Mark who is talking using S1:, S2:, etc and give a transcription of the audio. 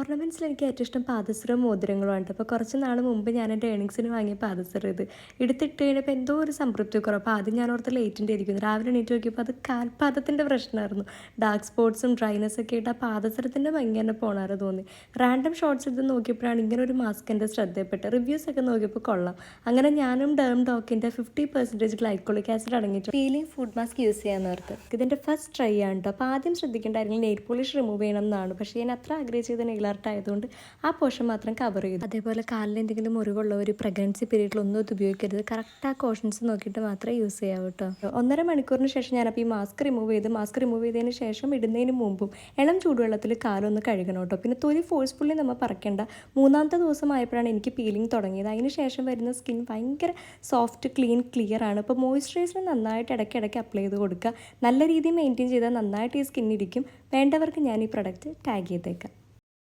S1: ഓർണമെൻറ്റ്സിൽ എനിക്ക് ഏറ്റവും ഇഷ്ടം പാദസരവും മോതിരങ്ങളുമാണ്. അപ്പോൾ കുറച്ച് നാൾ മുമ്പ് ഞാൻ എൻ്റെ ഏണിങ്സിന് വാങ്ങിയ പാദസരം ഇത് എടുത്തിട്ട് കഴിഞ്ഞപ്പോൾ എന്തോ ഒരു സംതൃപ്തി കുറവ്. അപ്പോൾ ആദ്യം ഞാൻ ഓർത്ത് ലേറ്റിൻ്റെ ഇരിക്കുന്നു. രാവിലെ എണീറ്റ് നോക്കിയപ്പോൾ അത് കാൽപാദത്തിൻ്റെ പ്രശ്നമായിരുന്നു. ഡാർക്ക് സ്പോട്ട്സും ഡ്രൈനെസ് ഒക്കെ ആയിട്ട് ആ പാദസരത്തിൻ്റെ ഭംഗി തന്നെ പോണാറ് തോന്നി. റാൻഡം ഷോർട്സ് എടുത്ത് നോക്കിയപ്പോഴാണ് ഇങ്ങനെ ഒരു മാസ്ക് എൻ്റെ ശ്രദ്ധയപ്പെട്ടത്. റിവ്യൂസ് ഒക്കെ നോക്കിയപ്പോൾ കൊള്ളാം. അങ്ങനെ ഞാനും ഡോക്കിൻ്റെ 50% ഗ്ലൈക്കോളിക് ആസിഡ് അടങ്ങിയിട്ട് പീലിംഗ് ഫുഡ് മാസ്ക് യൂസ് ചെയ്യാൻ ഓർത്ത്. ഇതിൻ്റെ ഫസ്റ്റ് ട്രൈ ആണ് കേട്ടോ. അപ്പോൾ ആദ്യം ശ്രദ്ധിക്കേണ്ടായിരുന്നു നെയിൽ പോളിഷ് റിമൂവ് ചെയ്യണം എന്നാണ്. പക്ഷേ ഞാൻ അത്ര ആഗ്രഹിച്ചത് നെയിൽ ആർട്ട് ആയതുകൊണ്ട് ആ പോർഷൻ മാത്രം കവർ ചെയ്തു. അതേപോലെ കാലിൽ എന്തെങ്കിലും മുറിവുള്ള ഒരു പ്രഗ്നൻസി പീരീഡിലൊന്നും ഇത് ഉപയോഗിക്കരുത്. കറക്റ്റ് ആ കോഷൻസ് നോക്കിയിട്ട് മാത്രമേ യൂസ് ചെയ്യാവൂ കേട്ടോ. 1.5 മണിക്കൂറിന് ശേഷം ഞാനപ്പോൾ ഈ മാസ്ക് റിമൂവ് ചെയ്തതിന് ശേഷം ഇടുന്നതിന് മുമ്പും ഇളം ചൂടുവെള്ളത്തിൽ കാലൊന്ന് കഴുകണം കേട്ടോ. പിന്നെ തൊലി ഫോഴ്സ്ഫുള്ളി നമ്മൾ പറക്കേണ്ട. 3-ാമത്തെ ദിവസം ആയപ്പോഴാണ് എനിക്ക് പീലിംഗ് തുടങ്ങിയത്. അതിന് ശേഷം വരുന്ന സ്കിൻ ഭയങ്കര സോഫ്റ്റ് ക്ലിയർ ആണ്. ഇപ്പോൾ മോയ്സ്ചറൈസർ നന്നായിട്ട് ഇടയ്ക്കിടയ്ക്ക് അപ്ലൈ ചെയ്ത് കൊടുക്കുക. നല്ല രീതിയിൽ മെയിൻറ്റെയിൻ ചെയ്താൽ നന്നായിട്ട് ഈ സ്കിന്നിരിക്കും. വേണ്ടവർക്ക് ഞാൻ ഈ പ്രൊഡക്റ്റ് ടാഗ് ചെയ്തേക്കാം.